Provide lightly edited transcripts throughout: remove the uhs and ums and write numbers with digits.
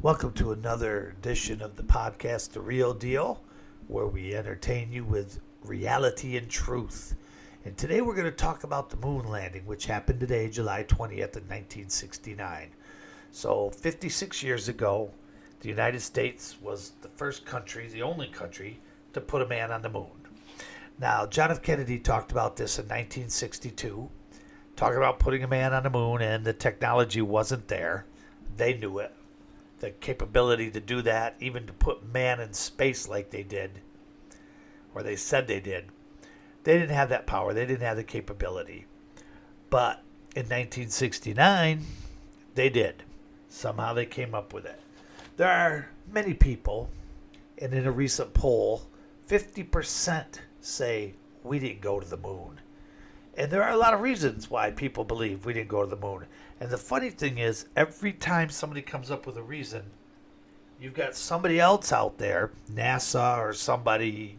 Welcome to another edition of the podcast, The Real Deal, where we entertain you with reality and truth. And today we're going to talk about the moon landing, which happened today, July 20th of 1969. So 56 years ago, the United States was the first country, the only country, to put a man on the moon. Now, John F. Kennedy talked about this in 1962, talking about putting a man on the moon, and the technology wasn't there. They knew it. The capability to do that, even to put man in space like they did, or they said they did. They didn't have that power. They didn't have the capability. But in 1969, they did. Somehow they came up with it. There are many people, and in a recent poll, 50% say we didn't go to the moon. And there are a lot of reasons why people believe we didn't go to the moon. And the funny thing is, every time somebody comes up with a reason, you've got somebody else out there, NASA or somebody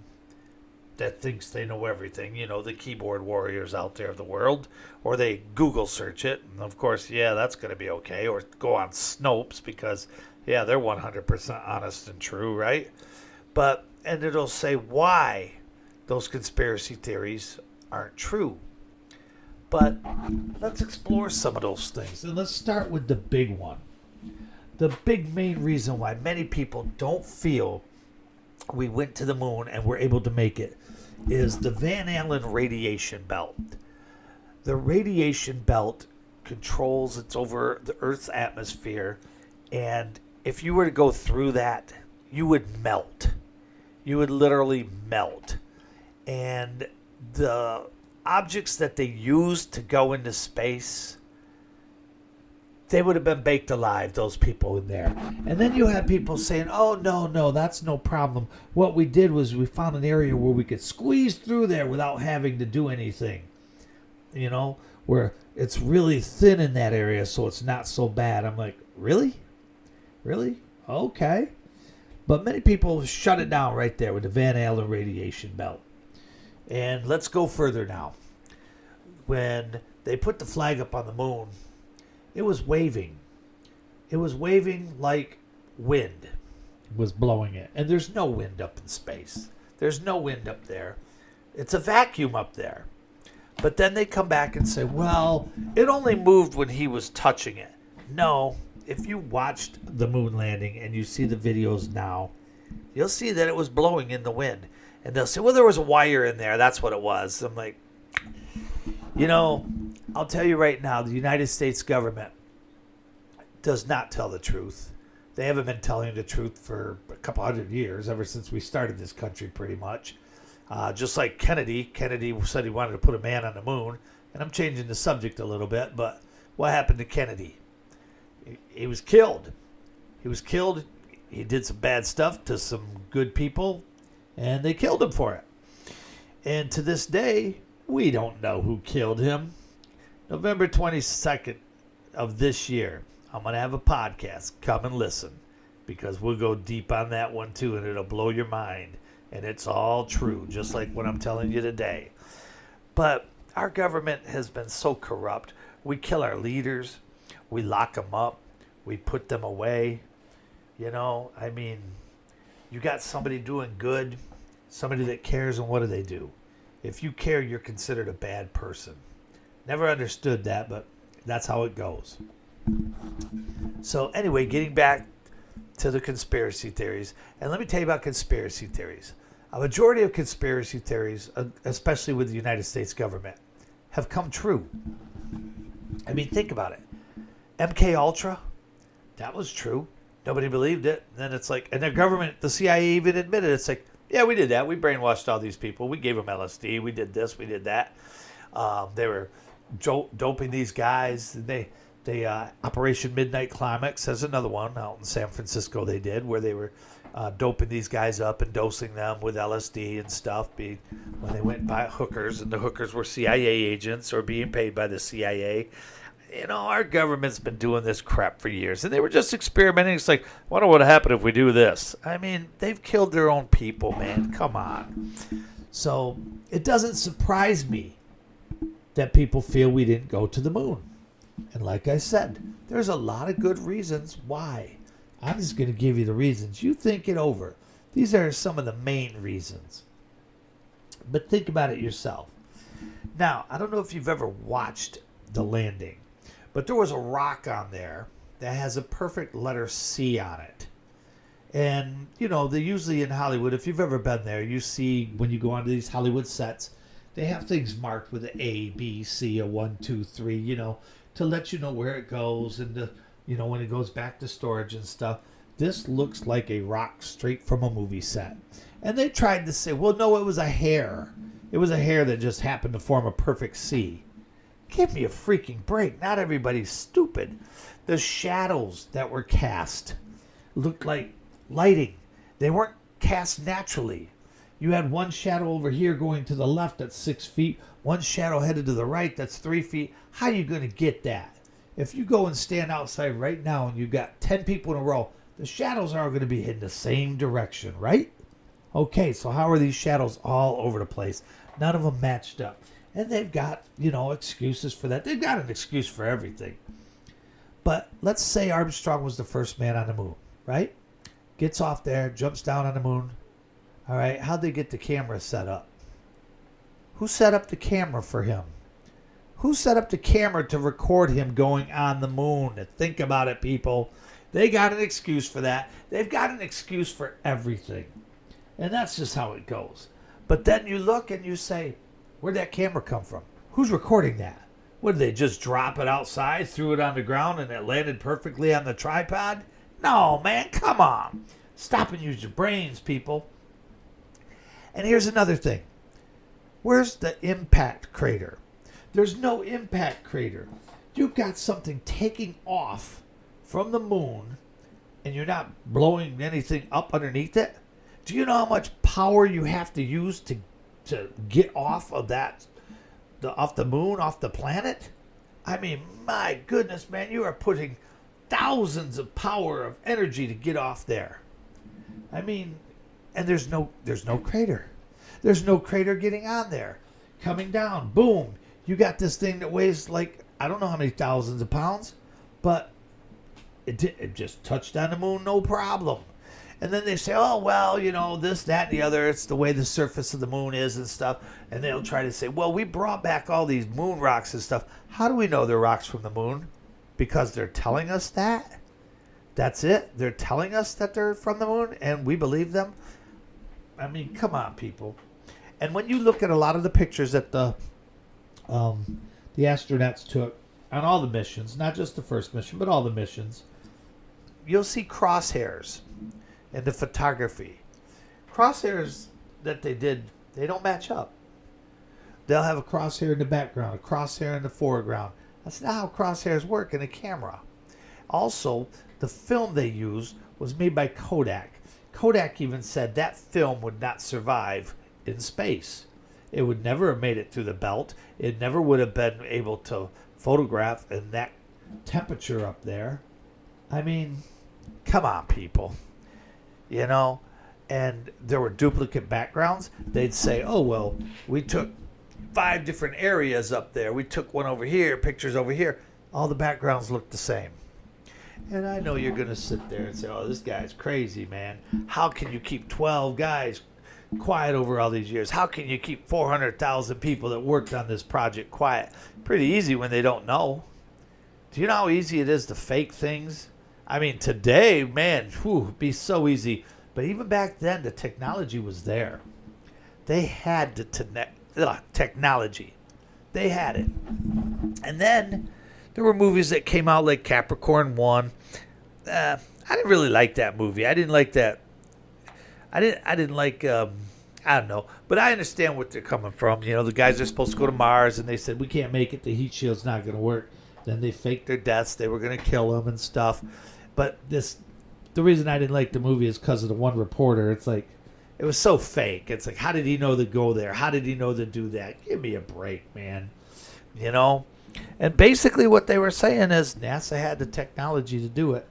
that thinks they know everything, the keyboard warriors out there of the world, or they Google search it. And of course, that's going to be okay. Or go on Snopes because, they're 100% honest and true, right? And it'll say why those conspiracy theories aren't true. But let's explore some of those things. And let's start with the big one. The big main reason why many people don't feel we went to the moon and were able to make it is the Van Allen radiation belt. The radiation belt controls, it's over the Earth's atmosphere. And if you were to go through that, you would melt. You would literally melt. And the objects that they used to go into space, they would have been baked alive, those people in there. And then you have people saying, oh, no, that's no problem. What we did was we found an area where we could squeeze through there without having to do anything. Where it's really thin in that area, so it's not so bad. I'm like, really? Really? Okay. But many people shut it down right there with the Van Allen radiation belt. And let's go further now. When they put the flag up on the moon, it was waving. It was waving like wind was blowing it. And there's no wind up in space. There's no wind up there. It's a vacuum up there. But then they come back and say, well, it only moved when he was touching it. No, if you watched the moon landing and you see the videos now, you'll see that it was blowing in the wind. And they'll say, well, there was a wire in there. That's what it was. I'm like, I'll tell you right now, the United States government does not tell the truth. They haven't been telling the truth for a couple hundred years, ever since we started this country pretty much. Just like Kennedy. Kennedy said he wanted to put a man on the moon. And I'm changing the subject a little bit, but what happened to Kennedy? He was killed. He was killed. He did some bad stuff to some good people. And they killed him for it. And to this day, we don't know who killed him. November 22nd of this year, I'm going to have a podcast. Come and listen. Because we'll go deep on that one too, and it'll blow your mind. And it's all true, just like what I'm telling you today. But our government has been so corrupt. We kill our leaders. We lock them up. We put them away. You got somebody doing good, somebody that cares, and what do? If you care, you're considered a bad person. Never understood that, but that's how it goes. So anyway, getting back to the conspiracy theories, and let me tell you about conspiracy theories. A majority of conspiracy theories, especially with the United States government, have come true. Think about it. MK Ultra, that was true. Nobody believed it. And then it's like, and the government, the CIA even admitted it. It's like, yeah, we did that. We brainwashed all these people. We gave them LSD. We did this. We did that. They were doping these guys. They Operation Midnight Climax, there's another one out in San Francisco they did, where they were doping these guys up and dosing them with LSD and stuff when they went and buy hookers, and the hookers were CIA agents or being paid by the CIA. Our government's been doing this crap for years, and they were just experimenting. It's like, I wonder what would happen if we do this. They've killed their own people, man. Come on. So it doesn't surprise me that people feel we didn't go to the moon. And like I said, there's a lot of good reasons why. I'm just going to give you the reasons. You think it over. These are some of the main reasons. But think about it yourself. Now, I don't know if you've ever watched the landing, but there was a rock on there that has a perfect letter C on it. And, you know, they usually in Hollywood, if you've ever been there, you see when you go onto these Hollywood sets, they have things marked with an A, B, C, a 1, 2, 3, you know, to let you know where it goes and, you know, when it goes back to storage and stuff. This looks like a rock straight from a movie set. And they tried to say, well, no, it was a hair. It was a hair that just happened to form a perfect C. Give me a freaking break. Not everybody's stupid. The shadows that were cast looked like lighting. They weren't cast naturally. You had one shadow over here going to the left that's 6 feet, one shadow headed to the right that's 3 feet. How are you going to get that? If you go and stand outside right now and you've got 10 people in a row, the shadows are going to be heading the same direction, right? Okay, so how are these shadows all over the place? None of them matched up. And they've got, you know, excuses for that. They've got an excuse for everything. But let's say Armstrong was the first man on the moon, right? Gets off there, jumps down on the moon. All right, how'd they get the camera set up? Who set up the camera for him? Who set up the camera to record him going on the moon? Think about it, people. They got an excuse for that. They've got an excuse for everything. And that's just how it goes. But then you look and you say, where'd that camera come from? Who's recording that? What, did they just drop it outside, threw it on the ground, and it landed perfectly on the tripod? No, man, come on. Stop and use your brains, people. And here's another thing. Where's the impact crater? There's no impact crater. You've got something taking off from the moon, and you're not blowing anything up underneath it? Do you know how much power you have to use to get off of that, off the moon, off the planet? I mean, my goodness, man, you are putting thousands of power of energy to get off there. I mean, and there's no crater. There's no crater getting on there. Coming down, boom, you got this thing that weighs like, I don't know how many thousands of pounds, but it just touched on the moon, no problem. And then they say, oh, well, you know, this, that, and the other. It's the way the surface of the moon is and stuff. And they'll try to say, well, we brought back all these moon rocks and stuff. How do we know they're rocks from the moon? Because they're telling us that? That's it? They're telling us that they're from the moon and we believe them? I mean, come on, people. And when you look at a lot of the pictures that the astronauts took on all the missions, not just the first mission, but all the missions, you'll see crosshairs in the photography. Crosshairs that they did, they don't match up. They'll have a crosshair in the background, a crosshair in the foreground. That's not how crosshairs work in a camera. Also, the film they used was made by Kodak. Kodak even said that film would not survive in space. It would never have made it through the belt. It never would have been able to photograph in that temperature up there. I mean, come on, people. You know, and there were duplicate backgrounds. They'd say, oh, well, we took 5 different areas up there. We took one over here, pictures over here. All the backgrounds look the same. And I know you're going to sit there and say, oh, this guy's crazy, man. How can you keep 12 guys quiet over all these years? How can you keep 400,000 people that worked on this project quiet? Pretty easy when they don't know. Do you know how easy it is to fake things? I mean, today, man, it'd be so easy. But even back then, the technology was there. They had the technology. They had it. And then there were movies that came out like Capricorn 1. I didn't really like that movie. I didn't like that. I didn't like, I don't know. But I understand what they're coming from. You know, the guys are supposed to go to Mars, and they said, we can't make it. The heat shield's not going to work. Then they faked their deaths. They were going to kill them and stuff. But the reason I didn't like the movie is because of the one reporter. It's like, it was so fake. It's like, how did he know to go there? How did he know to do that? Give me a break, man. You know? And basically what they were saying is NASA had the technology to do it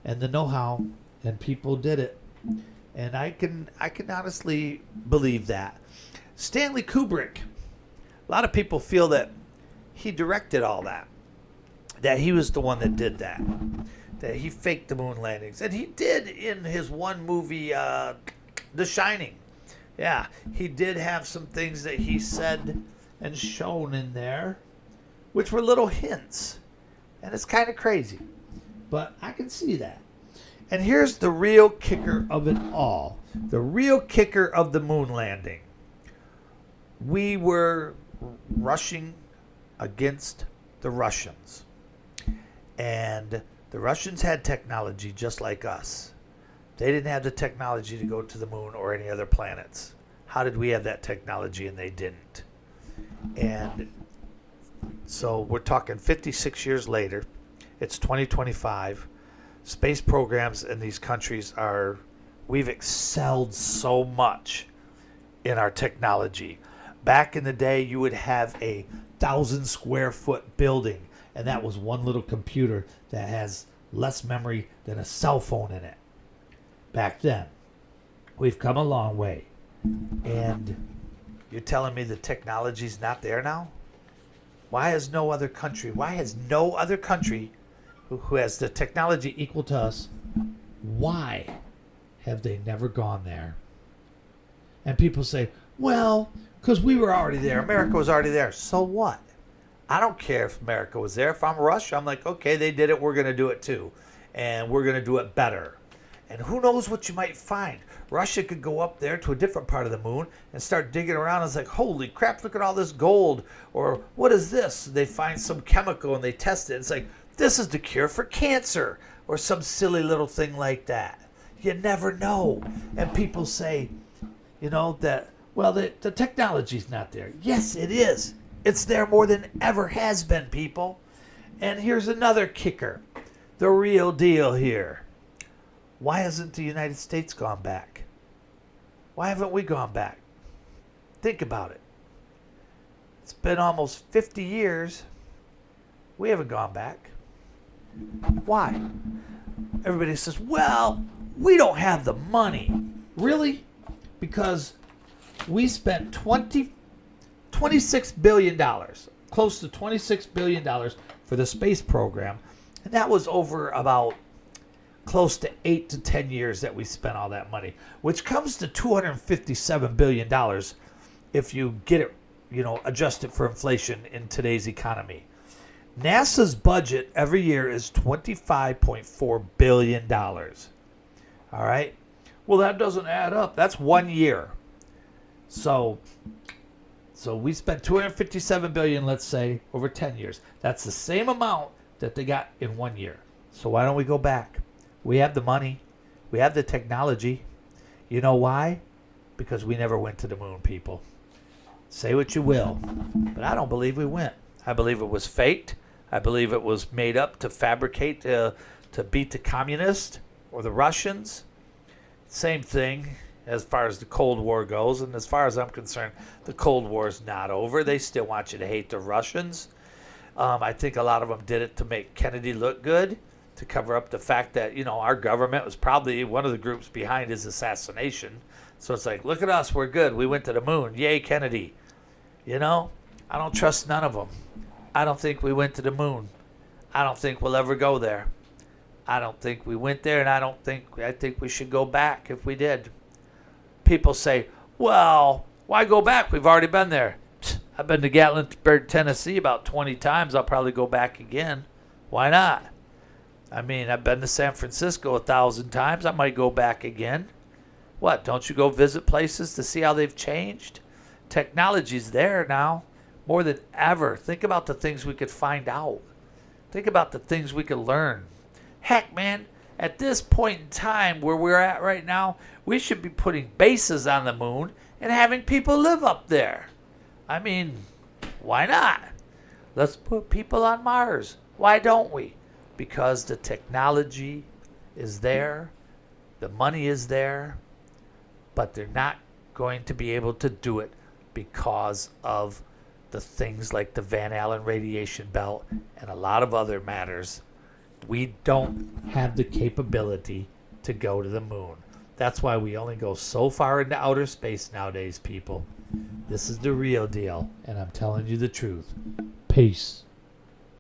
and the know-how, and people did it. And I can honestly believe that. Stanley Kubrick, a lot of people feel that he directed all that he was the one that did that that he faked the moon landings. And he did in his one movie, The Shining. Yeah, he did have some things that he said and shown in there, which were little hints. And it's kind of crazy. But I can see that. And here's the real kicker of it all. The real kicker of the moon landing. We were rushing against the Russians. And the Russians had technology just like us. They didn't have the technology to go to the moon or any other planets. How did we have that technology and they didn't? And so we're talking 56 years later. It's 2025. Space programs in these countries we've excelled so much in our technology. Back in the day, you would have a 1,000 square foot building, and that was one little computer that has less memory than a cell phone in it. Back then, we've come a long way. And you're telling me the technology's not there now? Why has no other country who has the technology equal to us, why have they never gone there? And people say, well, because we were already there. America was already there. So what? I don't care if America was there. If I'm Russia, I'm like, okay, they did it. We're going to do it too. And we're going to do it better. And who knows what you might find. Russia could go up there to a different part of the moon and start digging around. It's like, holy crap, look at all this gold. Or what is this? They find some chemical and they test it. It's like, this is the cure for cancer. Or some silly little thing like that. You never know. And people say, that, well, the technology's not there. Yes, it is. It's there more than ever has been, people. And here's another kicker. The real deal here. Why hasn't the United States gone back? Why haven't we gone back? Think about it. It's been almost 50 years. We haven't gone back. Why? Everybody says, well, we don't have the money. Really? Because we spent $26 billion, close to $26 billion for the space program. And that was over about close to 8 to 10 years that we spent all that money, which comes to $257 billion if you get it, adjusted for inflation in today's economy. NASA's budget every year is $25.4 billion. All right? Well, that doesn't add up. That's 1 year. So we spent $257 billion, let's say, over 10 years. That's the same amount that they got in 1 year. So why don't we go back? We have the money. We have the technology. You know why? Because we never went to the moon, people. Say what you will, but I don't believe we went. I believe it was faked. I believe it was made up to fabricate to beat the communists or the Russians. Same thing as far as the Cold War goes. And as far as I'm concerned, the Cold War is not over. They still want you to hate the Russians. I think a lot of them did it to make Kennedy look good, to cover up the fact that, our government was probably one of the groups behind his assassination. So it's like, look at us, we're good. We went to the moon. Yay, Kennedy. I don't trust none of them. I don't think we went to the moon. I don't think we'll ever go there. I don't think we went there, and I think we should go back if we did. People say, well, why go back? We've already been there. I've been to Gatlinburg, Tennessee about 20 times. I'll probably go back again. Why not? I mean, I've been to San Francisco 1,000 times. I might go back again. What, don't you go visit places to see how they've changed? Technology's there now more than ever. Think about the things we could find out. Think about the things we could learn. Heck, man, at this point in time where we're at right now, we should be putting bases on the moon and having people live up there. I mean, why not? Let's put people on Mars. Why don't we? Because the technology is there, the money is there, but they're not going to be able to do it because of the things like the Van Allen radiation belt and a lot of other matters. We don't have the capability to go to the moon. That's why we only go so far into outer space nowadays, people. This is the real deal, and I'm telling you the truth. Peace.